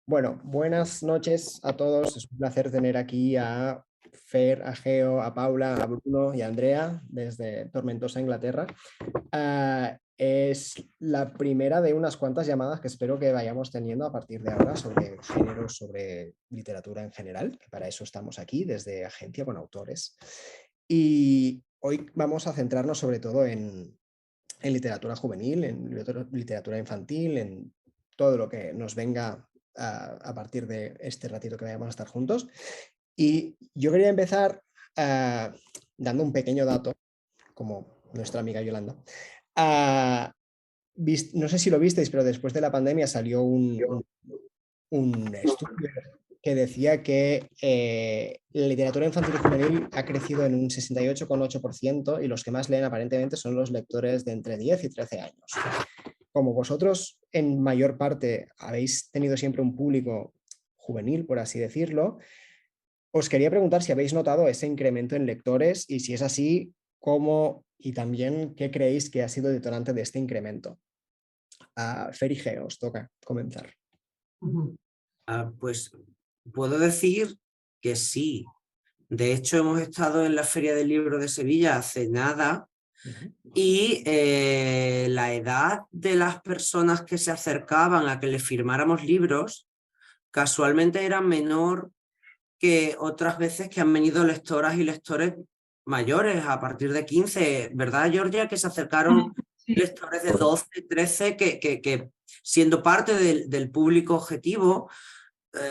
Bueno, buenas noches a todos. Es un placer tener aquí a Fer, a Geo, a Paula, a Bruno y a Andrea desde Tormentosa, Inglaterra. Es la primera de unas cuantas llamadas que espero que vayamos teniendo a partir de ahora sobre géneros, sobre literatura en general, que para eso estamos aquí desde Agencia con Autores. Y hoy vamos a centrarnos sobre todo en literatura juvenil, en literatura infantil, en todo lo que nos venga a partir de este ratito que vayamos a estar juntos. Y yo quería empezar dando un pequeño dato, como nuestra amiga Yolanda. Uh, no sé si lo visteis, pero después de la pandemia salió un estudio que decía que la literatura infantil y juvenil ha crecido en un 68,8% y los que más leen aparentemente son los lectores de entre 10 y 13 años. Como vosotros en mayor parte habéis tenido siempre un público juvenil, por así decirlo, os quería preguntar si habéis notado ese incremento en lectores y si es así, cómo y también qué creéis que ha sido detonante de este incremento. Fer y Geo, os toca comenzar. Pues puedo decir que sí. De hecho, hemos estado en la Feria del Libro de Sevilla hace nada y la edad de las personas que se acercaban a que le firmáramos libros casualmente era menor que otras veces que han venido lectoras y lectores mayores a partir de 15, ¿verdad, Georgia? Que se acercaron lectores de 12, 13, que siendo parte del público objetivo,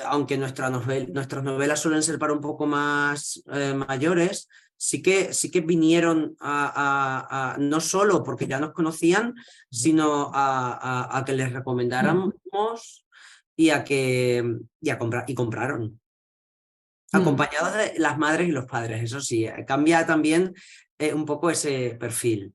aunque nuestras novelas suelen ser para un poco más mayores, sí que vinieron no solo porque ya nos conocían, sino a que les recomendáramos y compraron. Acompañados de las madres y los padres, eso sí, cambia también un poco ese perfil.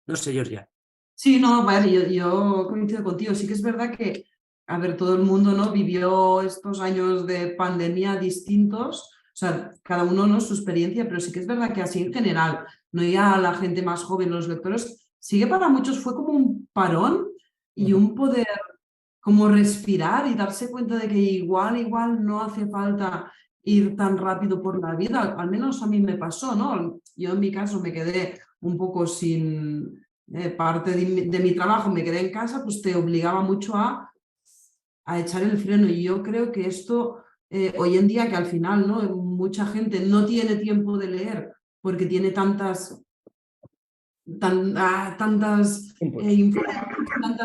No sé, Georgia. Sí, no, vale, yo coincido contigo. Sí que es verdad que, a ver, todo el mundo, ¿no?, vivió estos años de pandemia distintos, o sea, cada uno, ¿no?, su experiencia, pero sí que es verdad que así en general, no ya la gente más joven, los lectores, sí que para muchos fue como un parón y un poder como respirar y darse cuenta de que igual no hace falta ir tan rápido por la vida, al menos a mí me pasó, ¿no? Yo en mi caso me quedé un poco sin parte de mi trabajo, me quedé en casa, pues te obligaba mucho a echar el freno y yo creo que esto hoy en día que al final, ¿no?, mucha gente no tiene tiempo de leer porque tiene tantas tantas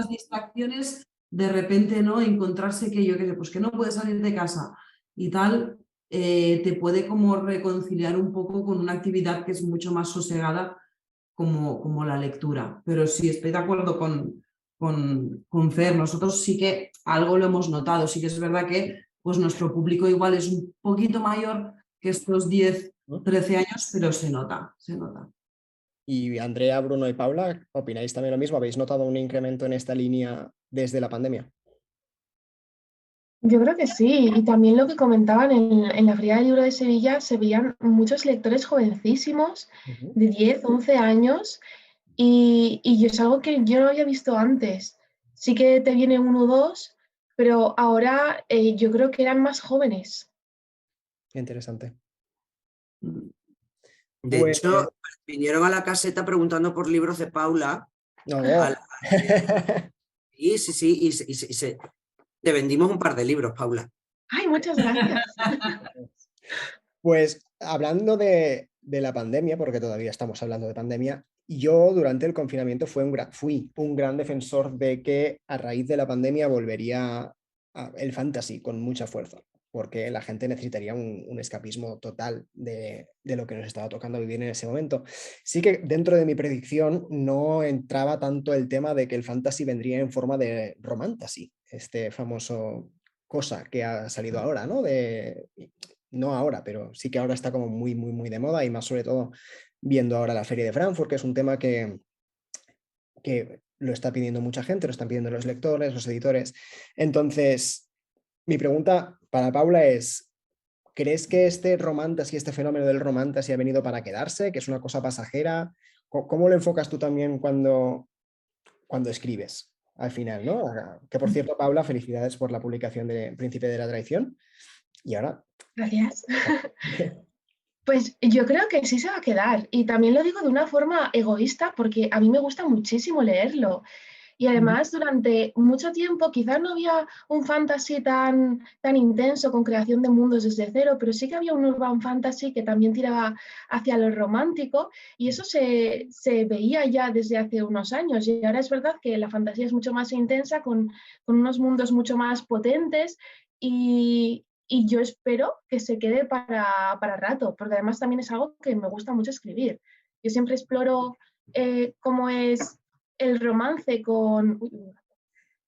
distracciones, de repente, ¿no?, encontrarse que yo qué sé, pues que no puedes salir de casa y tal, te puede como reconciliar un poco con una actividad que es mucho más sosegada como la lectura. Pero sí, estoy de acuerdo con Fer, nosotros sí que algo lo hemos notado, sí que es verdad que pues nuestro público igual es un poquito mayor que estos 10, 13 años, pero se nota, se nota. Y Andrea, Bruno y Paula, ¿opináis también lo mismo? ¿Habéis notado un incremento en esta línea desde la pandemia? Yo creo que sí, y también lo que comentaban en la Feria del Libro de Sevilla, se veían muchos lectores jovencísimos, de 10, 11 años, y es algo que yo no había visto antes. Sí que te viene uno o dos, pero ahora yo creo que eran más jóvenes. Interesante. De hecho, vinieron a la caseta preguntando por libros de Paula. No. Sí, y te vendimos un par de libros, Paula. ¡Ay, muchas gracias! Pues hablando de la pandemia, porque todavía estamos hablando de pandemia, yo durante el confinamiento fui un gran defensor de que a raíz de la pandemia volvería el fantasy con mucha fuerza, porque la gente necesitaría un escapismo total de lo que nos estaba tocando vivir en ese momento. Sí que dentro de mi predicción no entraba tanto el tema de que el fantasy vendría en forma de romantasy, este famoso cosa que ha salido ahora, ¿no? No ahora, pero sí que ahora está como muy de moda y más sobre todo viendo ahora la Feria de Frankfurt, que es un tema que lo está pidiendo mucha gente, lo están pidiendo los lectores, los editores. Entonces, mi pregunta para Paula es, ¿crees que este romantasy, este fenómeno del romantasy ha venido para quedarse, que es una cosa pasajera? ¿Cómo lo enfocas tú también cuando escribes? al final, ¿no? Que por cierto, Paula, felicidades por la publicación de Príncipe de la Traición. Y ahora... Gracias. Pues yo creo que sí se va a quedar. Y también lo digo de una forma egoísta porque a mí me gusta muchísimo leerlo. Y además, durante mucho tiempo quizás no había un fantasy tan intenso con creación de mundos desde cero, pero sí que había un urban fantasy que también tiraba hacia lo romántico y eso se veía ya desde hace unos años. Y ahora es verdad que la fantasía es mucho más intensa, con unos mundos mucho más potentes y yo espero que se quede para rato, porque además también es algo que me gusta mucho escribir. Yo siempre exploro cómo es el romance cómo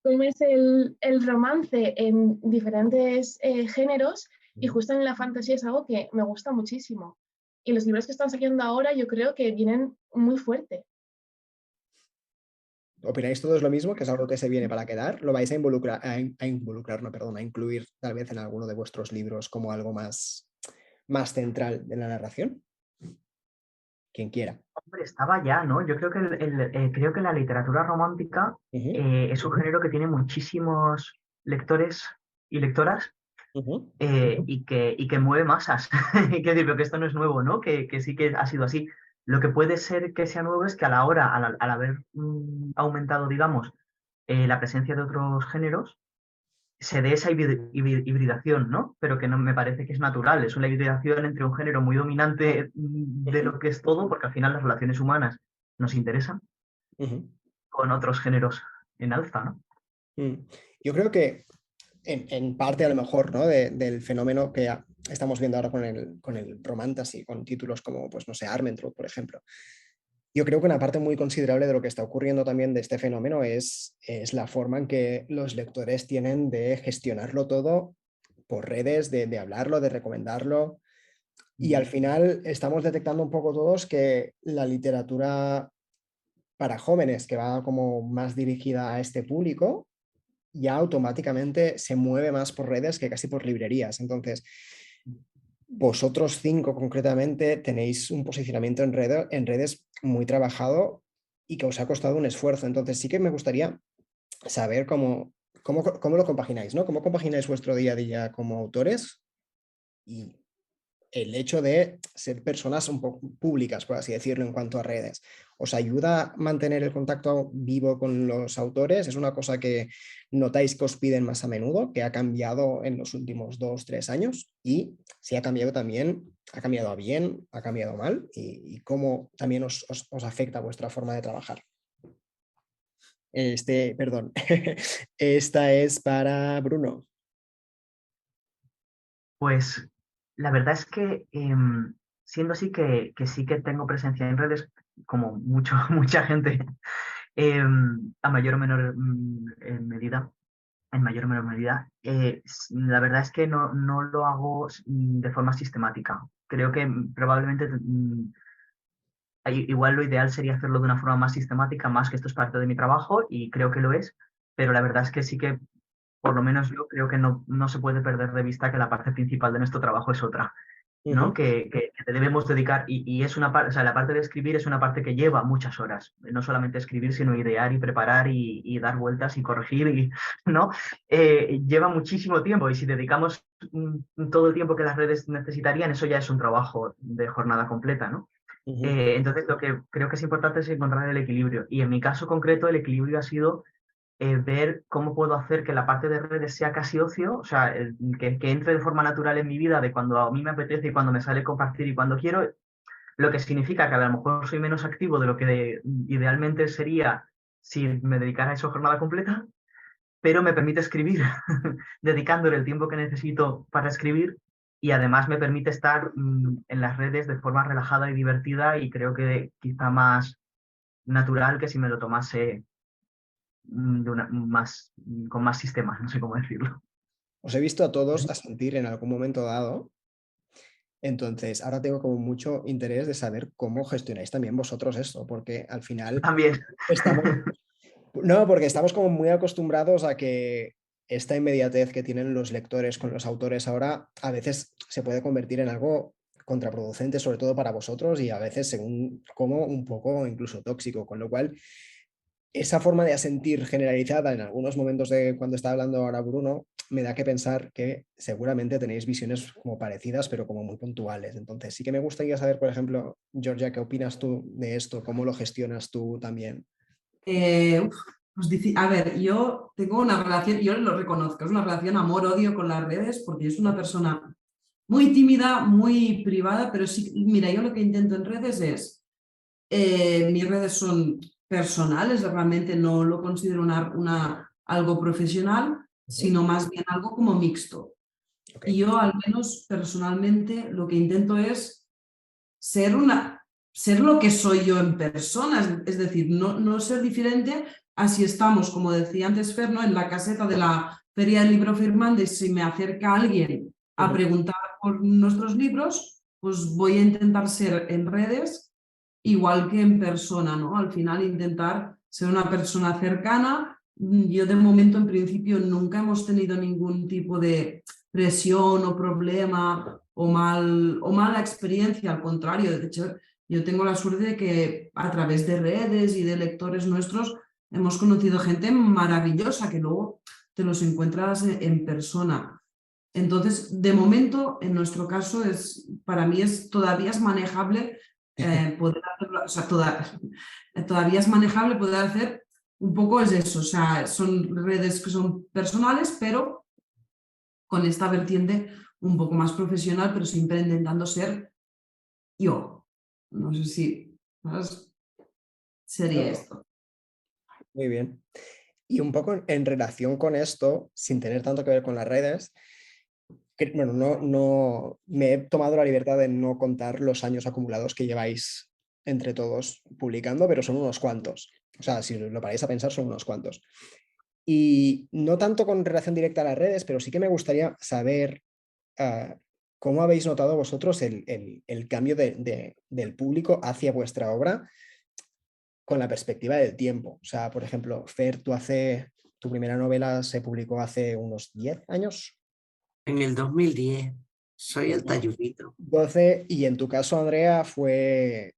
es el romance en diferentes géneros y justo en la fantasía es algo que me gusta muchísimo. Y los libros que están saliendo ahora yo creo que vienen muy fuerte. ¿Opináis todos lo mismo, que es algo que se viene para quedar? ¿Lo vais a involucrar, no, perdón, a incluir tal vez en alguno de vuestros libros como algo más central de la narración? Quien quiera. Hombre, estaba ya, ¿no? Yo creo que, creo que la literatura romántica es un género que tiene muchísimos lectores y lectoras y que mueve masas. Quiero decir, pero que esto no es nuevo, ¿no? Que sí que ha sido así. Lo que puede ser que sea nuevo es que a la hora, al haber aumentado, digamos, la presencia de otros géneros, se dé esa hibridación, ¿no? Pero que no me parece que es natural. Es una hibridación entre un género muy dominante de lo que es todo, porque al final las relaciones humanas nos interesan, con otros géneros en alza, ¿no? Yo creo que en parte a lo mejor, ¿no? del fenómeno que estamos viendo ahora con el romantasy, con títulos como, pues no sé, Armentrout, por ejemplo. Yo creo que una parte muy considerable de lo que está ocurriendo también de este fenómeno es la forma en que los lectores tienen de gestionarlo todo por redes, de hablarlo, de recomendarlo. Y al final estamos detectando un poco todos que la literatura para jóvenes, que va como más dirigida a este público, ya automáticamente se mueve más por redes que casi por librerías. Entonces, vosotros 5 concretamente tenéis un posicionamiento en redes muy trabajado y que os ha costado un esfuerzo. Entonces, sí que me gustaría saber cómo lo compagináis, ¿no? ¿Cómo compagináis vuestro día a día como autores y el hecho de ser personas un poco públicas, por así decirlo, en cuanto a redes? ¿Os ayuda a mantener el contacto vivo con los autores? ¿Es una cosa que notáis que os piden más a menudo, que ha cambiado en los últimos 2-3 años? Y si ha cambiado también, ¿ha cambiado a bien? ¿Ha cambiado mal? ¿Y cómo también os afecta vuestra forma de trabajar? Perdón, esta es para Bruno. Pues la verdad es que siendo así que sí que tengo presencia en redes, como mucha gente, a mayor o menor medida, en mayor o menor medida, la verdad es que no lo hago de forma sistemática. Creo que probablemente igual lo ideal sería hacerlo de una forma más sistemática, más que esto es parte de mi trabajo y creo que lo es, pero la verdad es que sí que, por lo menos yo creo que no se puede perder de vista que la parte principal de nuestro trabajo es otra, ¿no? Que debemos dedicar, y es una parte, o sea, la parte de escribir es una parte que lleva muchas horas, no solamente escribir, sino idear y preparar y dar vueltas y corregir, ¿no? Lleva muchísimo tiempo y si dedicamos todo el tiempo que las redes necesitarían, eso ya es un trabajo de jornada completa, ¿no? Entonces, lo que creo que es importante es encontrar el equilibrio. Y en mi caso concreto, el equilibrio ha sido ver cómo puedo hacer que la parte de redes sea casi ocio, o sea, que entre de forma natural en mi vida, de cuando a mí me apetece y cuando me sale compartir y cuando quiero, lo que significa que a lo mejor soy menos activo de lo que idealmente sería si me dedicara a eso jornada completa, pero me permite escribir, dedicándole el tiempo que necesito para escribir y además me permite estar en las redes de forma relajada y divertida y creo que quizá más natural que si me lo tomase con más sistemas, no sé cómo decirlo. Os he visto a todos asentir en algún momento dado. Entonces, ahora tengo como mucho interés de saber cómo gestionáis también vosotros esto, porque al final También. porque estamos como muy acostumbrados a que esta inmediatez que tienen los lectores con los autores ahora a veces se puede convertir en algo contraproducente, sobre todo para vosotros, y a veces, según como, un poco incluso tóxico, con lo cual esa forma de asentir generalizada en algunos momentos de cuando está hablando ahora Bruno, me da que pensar que seguramente tenéis visiones como parecidas, pero como muy puntuales. Entonces, sí que me gustaría saber, por ejemplo, Georgia, ¿qué opinas tú de esto? ¿Cómo lo gestionas tú también? Pues a ver, yo tengo una relación, yo lo reconozco, es una relación amor-odio con las redes, porque yo soy una persona muy tímida, muy privada, pero sí, mira, yo lo que intento en redes es, mis redes son personales, realmente no lo considero algo profesional, sino más bien algo como mixto. Okay. Y yo, al menos personalmente, lo que intento es ser lo que soy yo en persona, es decir, no ser diferente a si estamos, como decía antes Fer, ¿no?, en la caseta de la Feria del Libro Firmante, si me acerca alguien a preguntar por nuestros libros, pues voy a intentar ser en redes igual que en persona, ¿no? Al final intentar ser una persona cercana. Yo de momento, en principio, nunca hemos tenido ningún tipo de presión o problema o mala experiencia, al contrario. De hecho, yo tengo la suerte de que a través de redes y de lectores nuestros hemos conocido gente maravillosa que luego te los encuentras en persona. Entonces, de momento, en nuestro caso, para mí todavía es manejable poder hacerlo, o sea, todavía es manejable poder hacer un poco es eso, o sea, son redes que son personales, pero con esta vertiente un poco más profesional, pero siempre intentando ser yo. No sé si, ¿sabes? Sería esto. Muy bien. Y un poco en relación con esto, sin tener tanto que ver con las redes, bueno, no me he tomado la libertad de no contar los años acumulados que lleváis entre todos publicando, pero son unos cuantos. O sea, si lo paráis a pensar, son unos cuantos. Y no tanto con relación directa a las redes, pero sí que me gustaría saber cómo habéis notado vosotros el cambio del público hacia vuestra obra con la perspectiva del tiempo. O sea, por ejemplo, Fer, tu primera novela se publicó hace unos 10 años. En el 2010, soy el talludito. 12, y en tu caso, Andrea, fue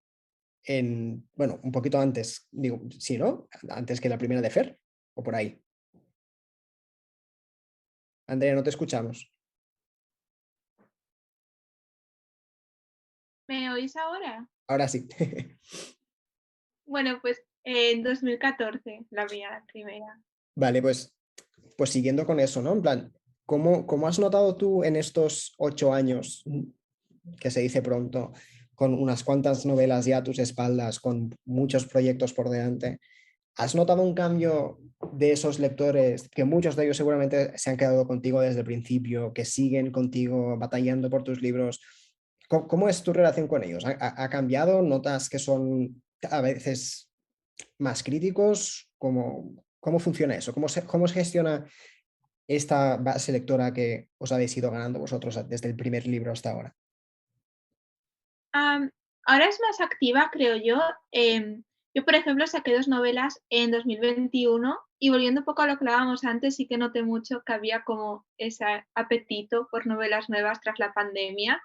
bueno, un poquito antes, digo, sí, ¿no? Antes que la primera de Fer, o por ahí. Andrea, no te escuchamos. ¿Me oís ahora? Ahora sí. Bueno, pues en 2014, la primera. Vale, pues siguiendo con eso, ¿no? En plan, ¿cómo has notado tú en estos 8 años, que se dice pronto, con unas cuantas novelas ya a tus espaldas, con muchos proyectos por delante? ¿Has notado un cambio de esos lectores, que muchos de ellos seguramente se han quedado contigo desde el principio, que siguen contigo batallando por tus libros? ¿Cómo es tu relación con ellos? ¿Ha cambiado? ¿Notas que son a veces más críticos? ¿Cómo funciona eso? ¿Cómo se gestiona esta base lectora que os habéis ido ganando vosotros desde el primer libro hasta ahora? Ahora es más activa, creo yo. Yo, por ejemplo, saqué 2 novelas en 2021 y volviendo un poco a lo que hablábamos antes, sí que noté mucho que había como ese apetito por novelas nuevas tras la pandemia,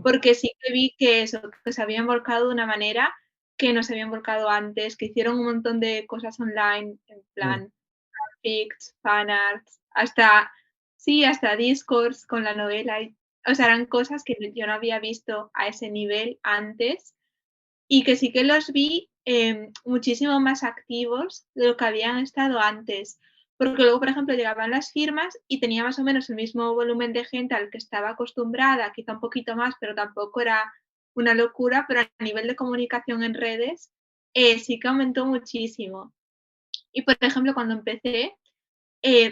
porque sí que vi que eso, que se habían volcado de una manera que no se habían volcado antes, que hicieron un montón de cosas online, en plan fanfics, fanarts, hasta Discords con la novela. O sea, eran cosas que yo no había visto a ese nivel antes y que sí que los vi muchísimo más activos de lo que habían estado antes. Porque luego, por ejemplo, llegaban las firmas y tenía más o menos el mismo volumen de gente al que estaba acostumbrada, quizá un poquito más, pero tampoco era una locura, pero a nivel de comunicación en redes sí que aumentó muchísimo. Y, por ejemplo, cuando empecé,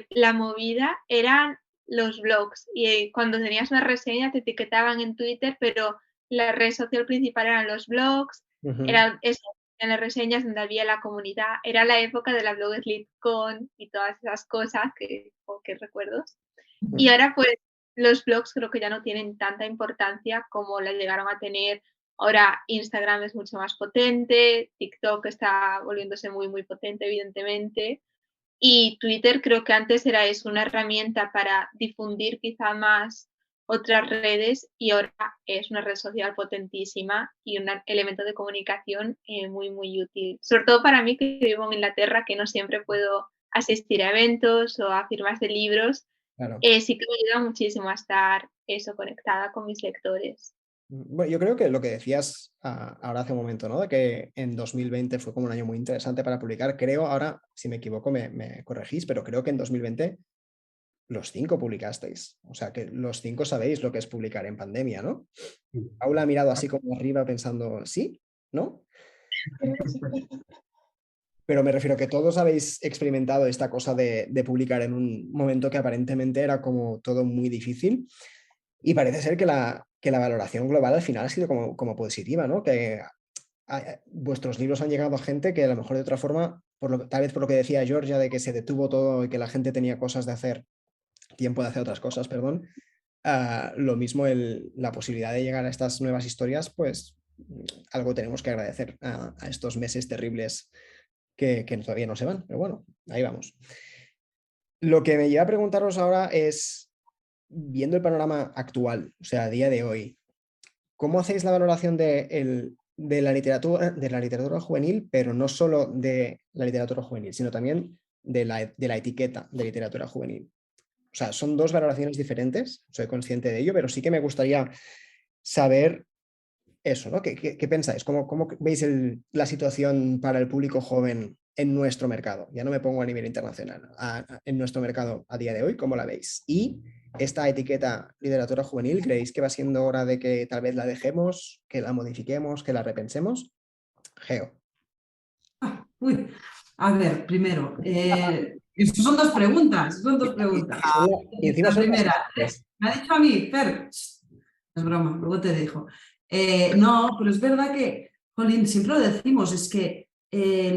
la movida eran los blogs y cuando tenías una reseña te etiquetaban en Twitter, pero la red social principal eran los blogs, eran eso, en las reseñas donde había la comunidad, era la época de la Bloggers LitCon y todas esas cosas qué recuerdos. Y ahora pues los blogs creo que ya no tienen tanta importancia como la llegaron a tener. Ahora Instagram es mucho más potente, TikTok está volviéndose muy, muy potente, evidentemente. Y Twitter creo que antes era eso, una herramienta para difundir quizá más otras redes y ahora es una red social potentísima y un elemento de comunicación muy, muy útil. Sobre todo para mí que vivo en Inglaterra, que no siempre puedo asistir a eventos o a firmas de libros, Claro. sí que me ayuda muchísimo a estar conectada con mis lectores. Bueno, yo creo que lo que decías ahora hace un momento, ¿no? De que en 2020 fue como un año muy interesante para publicar. Creo, ahora, si me equivoco, me corregís, pero creo que en 2020 los 5 publicasteis. O sea, que los 5 sabéis lo que es publicar en pandemia, ¿no? Paula ha mirado así como arriba pensando, ¿sí? ¿No? Pero me refiero que todos habéis experimentado esta cosa de publicar en un momento que aparentemente era como todo muy difícil y parece ser que la valoración global al final ha sido como positiva, ¿no? Que vuestros libros han llegado a gente que a lo mejor de otra forma, tal vez por lo que decía Georgia, de que se detuvo todo y que la gente tenía cosas de hacer, tiempo de hacer otras cosas, perdón. Lo mismo la posibilidad de llegar a estas nuevas historias, pues algo tenemos que agradecer a estos meses terribles que todavía no se van, pero bueno, ahí vamos. Lo que me lleva a preguntaros ahora es, viendo el panorama actual, o sea, a día de hoy, ¿cómo hacéis la valoración de la literatura juvenil, pero no solo de la literatura juvenil, sino también de la etiqueta de literatura juvenil? O sea, son 2 valoraciones diferentes, soy consciente de ello, pero sí que me gustaría saber eso, ¿no? ¿Qué pensáis? ¿Cómo veis la situación para el público joven en nuestro mercado? Ya no me pongo a nivel internacional, en nuestro mercado a día de hoy, ¿cómo la veis? Y esta etiqueta literatura juvenil, ¿creéis que va siendo hora de que tal vez la dejemos, que la modifiquemos, que la repensemos? Geo. Uy, a ver, primero, estas son 2 preguntas, Y encima La son primera, las... me ha dicho a mí, Fer, es broma, luego te dejo. No, pero es verdad que, Jolín, siempre lo decimos, es que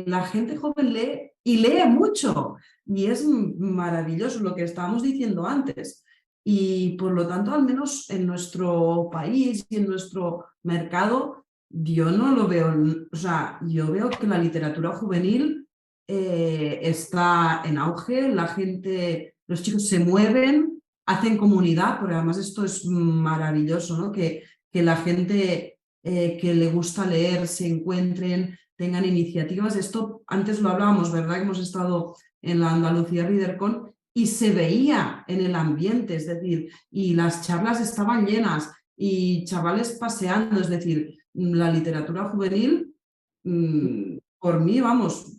la gente joven lee y lee mucho y es maravilloso lo que estábamos diciendo antes. Y por lo tanto, al menos en nuestro país y en nuestro mercado, yo no lo veo, o sea, yo veo que la literatura juvenil está en auge, la gente, los chicos se mueven, hacen comunidad, porque además esto es maravilloso, ¿no? Que la gente que le gusta leer se encuentren, tengan iniciativas. Esto antes lo hablábamos, ¿verdad? Que hemos estado en la Andalucía ReaderCon y se veía en el ambiente, es decir, y las charlas estaban llenas y chavales paseando, es decir, la literatura juvenil, por mí, vamos,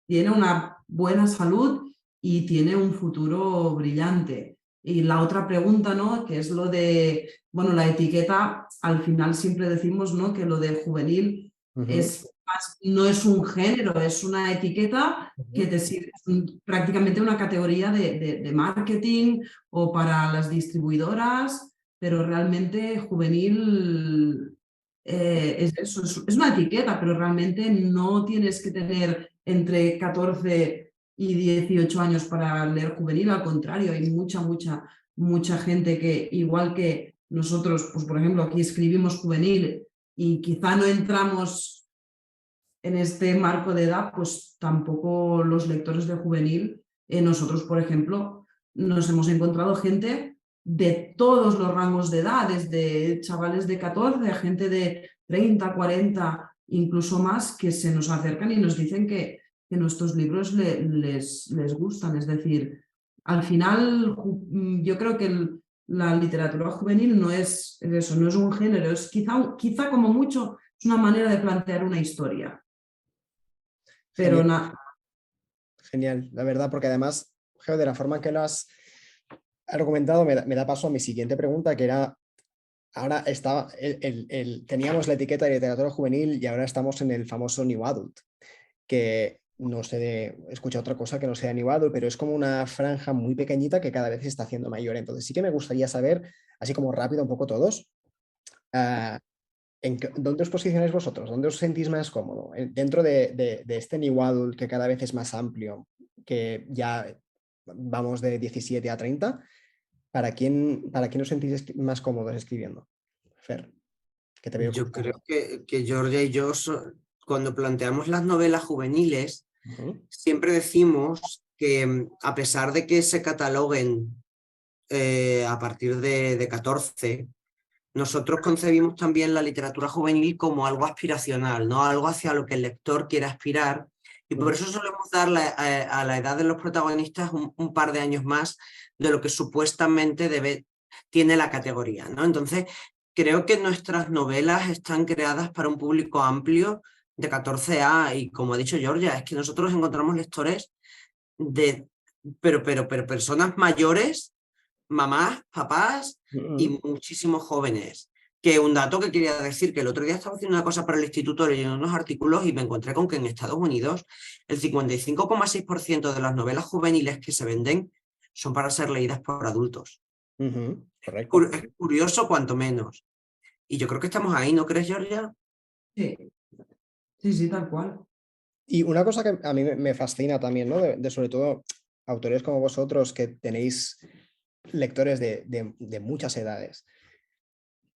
tiene una buena salud y tiene un futuro brillante. Y la otra pregunta, ¿no? Que es lo de, bueno, la etiqueta, al final siempre decimos, ¿no? Que lo de juvenil no es un género, es una etiqueta que te sirve, prácticamente una categoría de marketing o para las distribuidoras, pero realmente juvenil es eso, es una etiqueta, pero realmente no tienes que tener entre 14 y 18 años para leer juvenil, al contrario, hay mucha gente que, igual que nosotros, pues por ejemplo, aquí escribimos juvenil y quizá no entramos en este marco de edad, pues tampoco los lectores de juvenil, nosotros, por ejemplo, nos hemos encontrado gente de todos los rangos de edad, desde chavales de 14 a gente de 30, 40, incluso más, que se nos acercan y nos dicen que nuestros libros les gustan. Es decir, al final yo creo que la literatura juvenil no es eso, no es un género, es quizá como mucho es una manera de plantear una historia. Pero nada. Genial, la verdad, porque además, Geo, de la forma que lo has argumentado, me da paso a mi siguiente pregunta, que era, ahora teníamos la etiqueta de literatura juvenil y ahora estamos en el famoso New Adult, que no sé, he escuchado otra cosa que no sea New Adult, pero es como una franja muy pequeñita que cada vez se está haciendo mayor. Entonces sí que me gustaría saber, así como rápido un poco todos, ¿dónde os posicionáis vosotros? ¿Dónde os sentís más cómodo? Dentro de este New Adult que cada vez es más amplio, que ya vamos de 17 a 30, ¿para quién os sentís más cómodos escribiendo? Fer, que te veo. Yo creo que Georgia y yo, cuando planteamos las novelas juveniles, siempre decimos que a pesar de que se cataloguen a partir de 14, nosotros concebimos también la literatura juvenil como algo aspiracional, ¿no? Algo hacia lo que el lector quiere aspirar. Y por eso solemos dar a la edad de los protagonistas un par de años más de lo que supuestamente tiene la categoría, ¿no? Entonces, creo que nuestras novelas están creadas para un público amplio de 14A y como ha dicho Georgia, es que nosotros encontramos lectores pero personas mayores, mamás, papás y muchísimos jóvenes. Que un dato que quería decir, que el otro día estaba haciendo una cosa para el instituto leyendo unos artículos y me encontré con que en Estados Unidos el 55,6% de las novelas juveniles que se venden son para ser leídas por adultos. Correcto. Es curioso cuanto menos. Y yo creo que estamos ahí, ¿no crees, Georgia? Sí, tal cual. Y una cosa que a mí me fascina también, ¿no? De sobre todo autores como vosotros que tenéis lectores de muchas edades.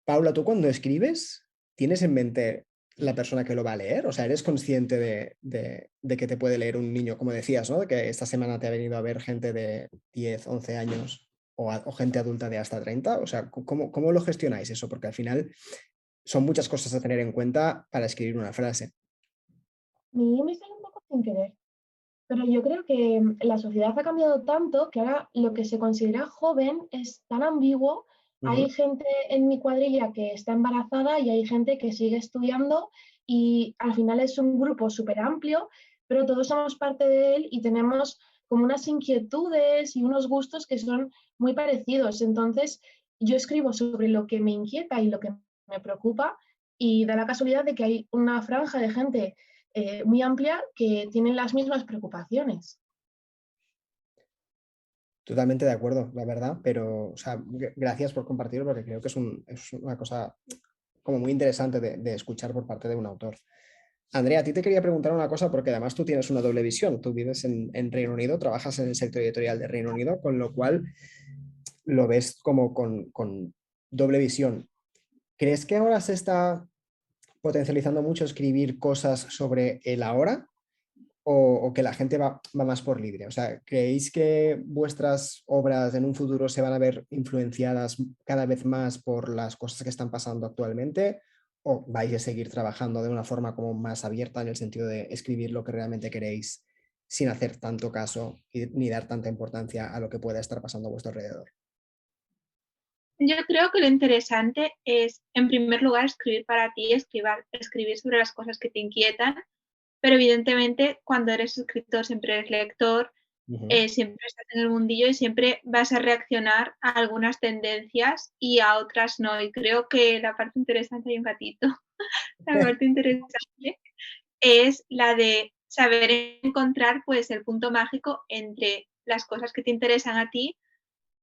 Paula, ¿tú cuando escribes tienes en mente la persona que lo va a leer? O sea, ¿eres consciente de que te puede leer un niño, como decías, ¿no? De que esta semana te ha venido a ver gente de 10, 11 años o gente adulta de hasta 30? O sea, ¿cómo lo gestionáis eso? Porque al final son muchas cosas a tener en cuenta para escribir una frase. A mí me sale un poco sin querer, pero yo creo que la sociedad ha cambiado tanto que ahora lo que se considera joven es tan ambiguo. Hay gente en mi cuadrilla que está embarazada y hay gente que sigue estudiando y al final es un grupo súper amplio, pero todos somos parte de él y tenemos como unas inquietudes y unos gustos que son muy parecidos. Entonces, yo escribo sobre lo que me inquieta y lo que me preocupa y da la casualidad de que hay una franja de gente muy amplia que tienen las mismas preocupaciones. Totalmente de acuerdo, la verdad, pero o sea, gracias por compartirlo porque creo que es una cosa como muy interesante de escuchar por parte de un autor. Andrea, a ti te quería preguntar una cosa porque además tú tienes una doble visión. Tú vives en Reino Unido, trabajas en el sector editorial de Reino Unido, con lo cual lo ves como con doble visión. ¿Crees que ahora se está potencializando mucho escribir cosas sobre el ahora? ¿O que la gente va más por libre? O sea, ¿creéis que vuestras obras en un futuro se van a ver influenciadas cada vez más por las cosas que están pasando actualmente? ¿O vais a seguir trabajando de una forma como más abierta en el sentido de escribir lo que realmente queréis sin hacer tanto caso ni dar tanta importancia a lo que pueda estar pasando a vuestro alrededor? Yo creo que lo interesante es, en primer lugar, escribir para ti, escribir sobre las cosas que te inquietan, pero evidentemente cuando eres escritor siempre eres lector, siempre estás en el mundillo y siempre vas a reaccionar a algunas tendencias y a otras no. Y creo que la parte interesante, hay un gatito, la parte interesante es la de saber encontrar pues el punto mágico entre las cosas que te interesan a ti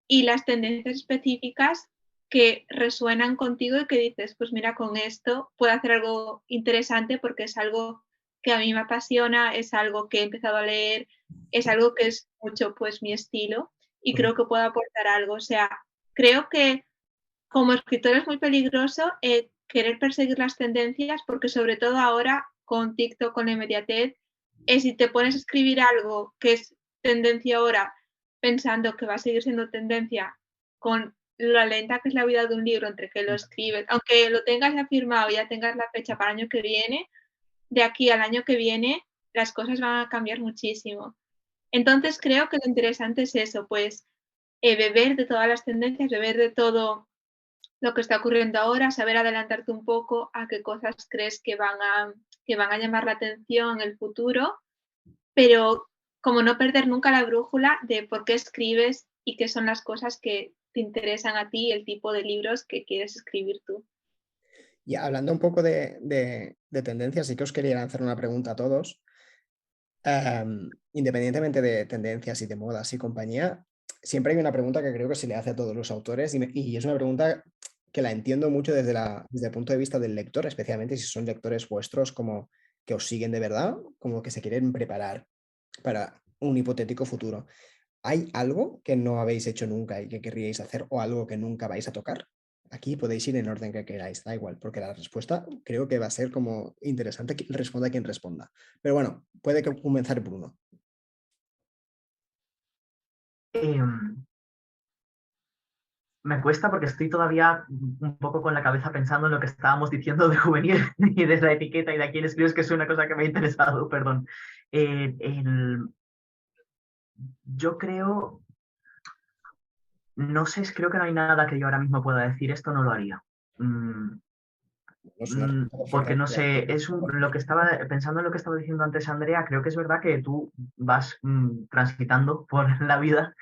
y las tendencias específicas que resuenan contigo y que dices, pues mira, con esto puedo hacer algo interesante porque es algo que a mí me apasiona, es algo que he empezado a leer, es algo que es mucho pues mi estilo y creo que puedo aportar algo. O sea, creo que como escritor es muy peligroso querer perseguir las tendencias porque sobre todo ahora con TikTok, con la inmediatez, si te pones a escribir algo que es tendencia ahora pensando que va a seguir siendo tendencia con lo lenta que es la vida de un libro entre que lo escribes, aunque lo tengas ya firmado y ya tengas la fecha para el año que viene, de aquí al año que viene las cosas van a cambiar muchísimo. Entonces creo que lo interesante es eso, pues beber de todas las tendencias, beber de todo lo que está ocurriendo ahora, saber adelantarte un poco a qué cosas crees que van a llamar la atención en el futuro, pero como no perder nunca la brújula de por qué escribes y qué son las cosas que te interesan a ti, el tipo de libros que quieres escribir tú. Y hablando un poco de tendencias, sí que os quería hacer una pregunta a todos. Independientemente de tendencias y de modas y compañía, siempre hay una pregunta que creo que se le hace a todos los autores y es una pregunta que la entiendo mucho desde el punto de vista del lector, especialmente si son lectores vuestros como que os siguen de verdad, como que se quieren preparar para un hipotético futuro. ¿Hay algo que no habéis hecho nunca y que querríais hacer o algo que nunca vais a tocar? Aquí podéis ir en orden que queráis, da igual, porque la respuesta creo que va a ser como interesante que responda quien responda. Pero bueno, puede que comenzar Bruno. me cuesta porque estoy todavía un poco con la cabeza pensando en lo que estábamos diciendo de juvenil y de la etiqueta y de a quién escribes, que es una cosa que me ha interesado, perdón. Yo creo, no sé, creo que no hay nada que yo ahora mismo pueda decir, esto no lo haría. Es una respuesta Porque no perfectamente sé, lo que estaba pensando en lo que estaba diciendo antes Andrea, creo que es verdad que tú vas transitando por la vida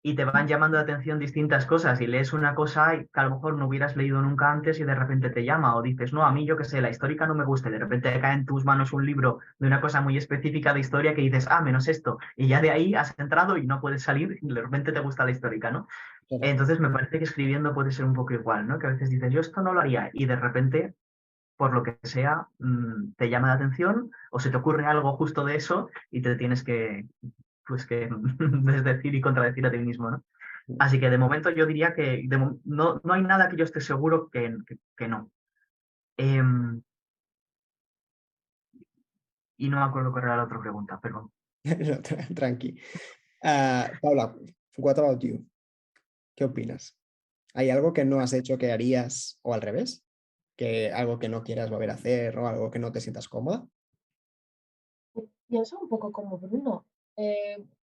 y te van llamando la atención distintas cosas y lees una cosa que a lo mejor no hubieras leído nunca antes y de repente te llama o dices, no, a mí yo qué sé, la histórica no me gusta y de repente cae en tus manos un libro de una cosa muy específica de historia que dices, ah, menos esto, y ya de ahí has entrado y no puedes salir y de repente te gusta la histórica, ¿no? Claro. Entonces me parece que escribiendo puede ser un poco igual, ¿no? Que a veces dices, yo esto no lo haría y de repente, por lo que sea, te llama la atención o se te ocurre algo justo de eso y te tienes que, pues que desdecir y contradecir a ti mismo, ¿no? Así que de momento yo diría que no hay nada que yo esté seguro que no. Y no me acuerdo cuál era la otra pregunta, perdón. No, tranqui. Paula, what about you? ¿Qué opinas? ¿Hay algo que no has hecho que harías o al revés? ¿Que algo que no quieras volver a hacer o algo que no te sientas cómoda? Pienso un poco como Bruno.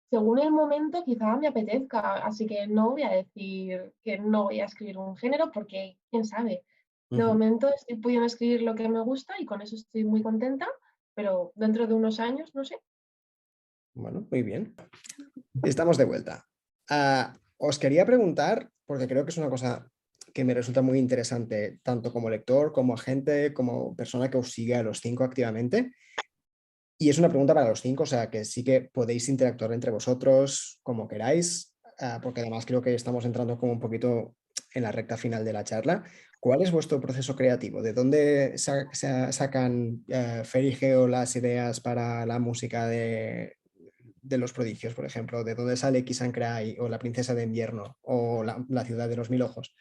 Según el momento, quizá me apetezca, así que no voy a decir que no voy a escribir un género porque, quién sabe. De momento estoy pudiendo escribir lo que me gusta y con eso estoy muy contenta, pero dentro de unos años, no sé. Bueno, muy bien. Estamos de vuelta. Os quería preguntar, porque creo que es una cosa que me resulta muy interesante, tanto como lector, como agente, como persona que os sigue a los 5 activamente. Y es una pregunta para los 5, o sea que sí que podéis interactuar entre vosotros como queráis, porque además creo que estamos entrando como un poquito en la recta final de la charla. ¿Cuál es vuestro proceso creativo? ¿De dónde sacan Fer y Geo las ideas para la música de Los Prodigios, por ejemplo? ¿De dónde sale Kiss and Cry o La Princesa de Invierno o la Ciudad de los Mil Ojos?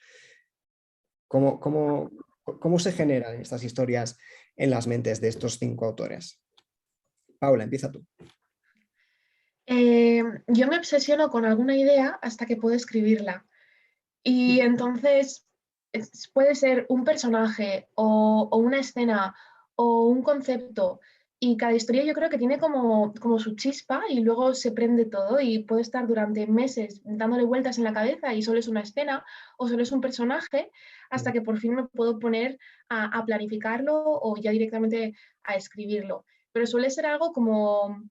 ¿Cómo se generan estas historias en las mentes de estos 5 autores? Paula, empieza tú. Yo me obsesiono con alguna idea hasta que puedo escribirla. Y entonces puede ser un personaje o una escena o un concepto. Y cada historia yo creo que tiene como su chispa y luego se prende todo y puede estar durante meses dándole vueltas en la cabeza y solo es una escena o solo es un personaje hasta que por fin me puedo poner a planificarlo o ya directamente a escribirlo. Pero suele ser algo como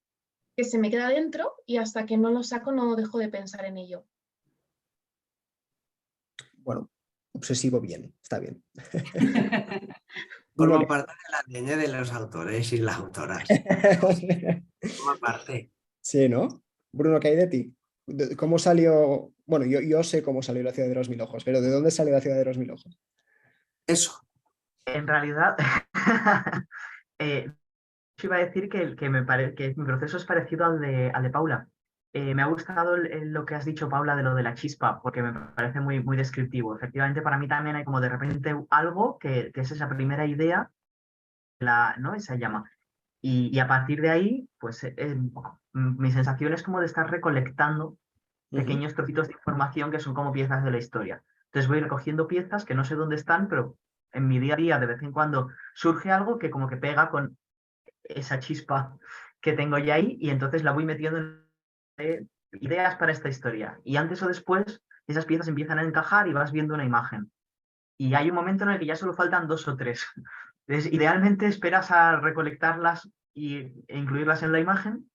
que se me queda dentro y hasta que no lo saco no dejo de pensar en ello. Bueno, obsesivo bien, está bien. Forma parte del ADN de los autores y las autoras. Forma parte. Sí, ¿no? Bruno, ¿qué hay de ti? ¿Cómo salió? Bueno, yo sé cómo salió La Ciudad de los Mil Ojos, pero ¿de dónde salió La Ciudad de los Mil Ojos? Eso. En realidad, iba a decir que mi proceso es parecido al de Paula. Me ha gustado lo que has dicho, Paula, de lo de la chispa, porque me parece muy, muy descriptivo. Efectivamente, para mí también hay como de repente algo que es esa primera idea, ¿no? Esa llama. Y a partir de ahí, pues mi sensación es como de estar recolectando pequeños trocitos de información que son como piezas de la historia. Entonces voy recogiendo piezas que no sé dónde están, pero en mi día a día de vez en cuando surge algo que como que pega con esa chispa que tengo ya ahí y entonces la voy metiendo en ideas para esta historia. Y antes o después esas piezas empiezan a encajar y vas viendo una imagen. Y hay un momento en el que ya solo faltan 2 o 3. Entonces, idealmente esperas a recolectarlas e incluirlas en la imagen,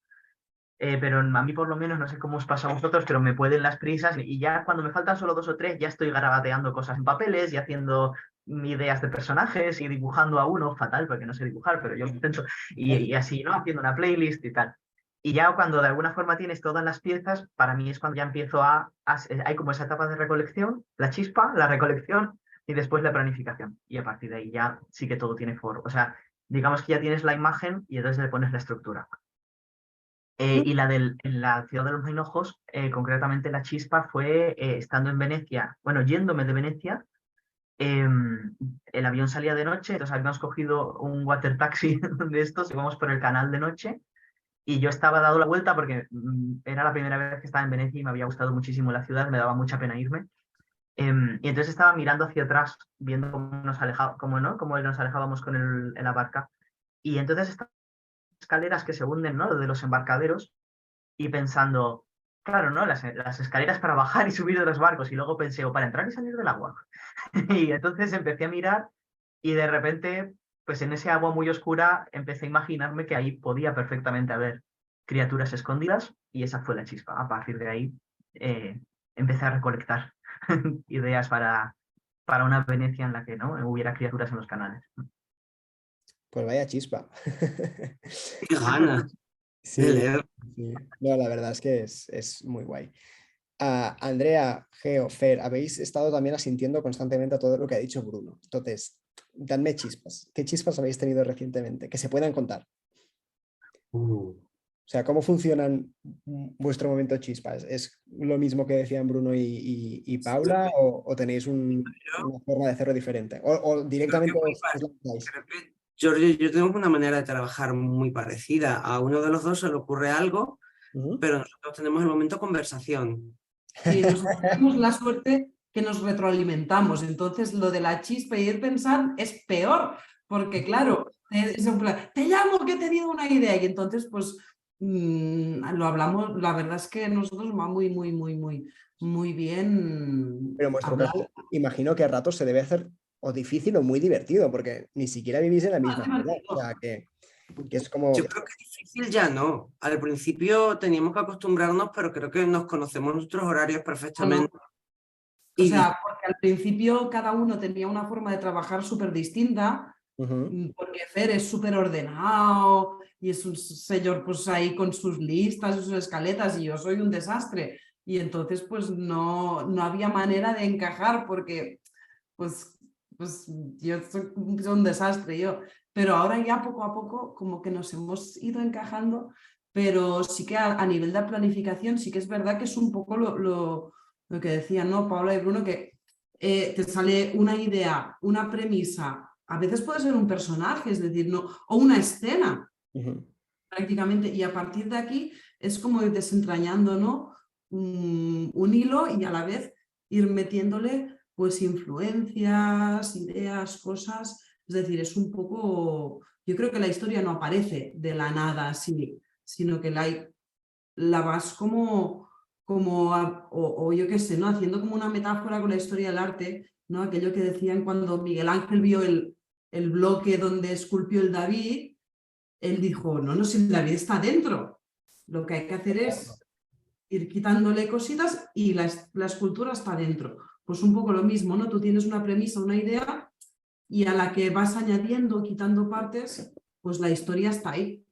pero a mí por lo menos, no sé cómo os pasa a vosotros, pero me pueden las prisas y ya cuando me faltan solo 2 o 3 ya estoy garabateando cosas en papeles y haciendo ideas de personajes y dibujando a uno, fatal porque no sé dibujar, pero yo lo intento, y así, ¿no? Haciendo una playlist y tal. Y ya cuando de alguna forma tienes todas las piezas, para mí es cuando ya empiezo hay como esa etapa de recolección, la chispa, la recolección y después la planificación. Y a partir de ahí ya sí que todo tiene forma. O sea, digamos que ya tienes la imagen y entonces le pones la estructura. Y en la Ciudad de los Mil Ojos, concretamente la chispa fue estando en Venecia, bueno, yéndome de Venecia, el avión salía de noche, entonces habíamos cogido un water taxi de estos, íbamos por el canal de noche y yo estaba dado la vuelta porque era la primera vez que estaba en Venecia y me había gustado muchísimo la ciudad, me daba mucha pena irme. Y entonces estaba mirando hacia atrás, viendo cómo nos alejábamos con la barca. Y entonces estas escaleras que se hunden, ¿no? De los embarcaderos, y pensando, claro, ¿no? Las escaleras para bajar y subir de los barcos. Y luego pensé, o para entrar y salir del agua. Y entonces empecé a mirar y de repente, pues en ese agua muy oscura, empecé a imaginarme que ahí podía perfectamente haber criaturas escondidas y esa fue la chispa. A partir de ahí empecé a recolectar ideas para una Venecia en la que no hubiera criaturas en los canales. Pues vaya chispa. Qué ganas de Sí, leer. sí. No, la verdad es que es muy guay. Andrea, Geo, Fer, habéis estado también asintiendo constantemente a todo lo que ha dicho Bruno. Entonces, dadme chispas. ¿Qué chispas habéis tenido recientemente? Que se puedan contar. O sea, ¿cómo funcionan vuestro momento chispas? ¿Es lo mismo que decían Bruno y Paula o tenéis una forma de hacerlo diferente? ¿O directamente os lanzáis? Creo que Giorgio y yo tenemos una manera de trabajar muy parecida. A uno de los dos se le ocurre algo, pero nosotros tenemos el momento conversación. Sí, nosotros tenemos la suerte que nos retroalimentamos. Entonces, lo de la chispa y ir pensar es peor, porque claro, es un plan, te llamo que he tenido una idea. Y entonces, pues lo hablamos. La verdad es que nosotros va muy bien Pero en vuestro hablar. caso, imagino que a ratos se debe hacer o difícil o muy divertido, porque ni siquiera vivís en la misma ciudad. O sea, que es como... Yo creo que difícil ya no. Al principio teníamos que acostumbrarnos, pero creo que nos conocemos nuestros horarios perfectamente. O sea, porque al principio cada uno tenía una forma de trabajar súper distinta, porque Fer es súper ordenado y es un señor pues ahí con sus listas y sus escaletas y yo soy un desastre. Y entonces pues no había manera de encajar porque pues yo soy un desastre yo. Pero ahora ya poco a poco como que nos hemos ido encajando, pero sí que a nivel de planificación sí que es verdad que es un poco lo que decían, ¿no? Paula y Bruno, que te sale una idea, una premisa, a veces puede ser un personaje, es decir, no, o una escena, prácticamente, y a partir de aquí es como ir desentrañando, ¿no? Un hilo y a la vez ir metiéndole pues influencias, ideas, cosas, es decir, es un poco, yo creo que la historia no aparece de la nada así, sino que la vas como o yo qué sé, ¿no? Haciendo como una metáfora con la historia del arte, ¿no? Aquello que decían cuando Miguel Ángel vio el bloque donde esculpió el David, él dijo, no, si el David está dentro, lo que hay que hacer es ir quitándole cositas y la escultura está dentro. Pues un poco lo mismo, ¿no? Tú tienes una premisa, una idea y a la que vas añadiendo, quitando partes, pues la historia está ahí.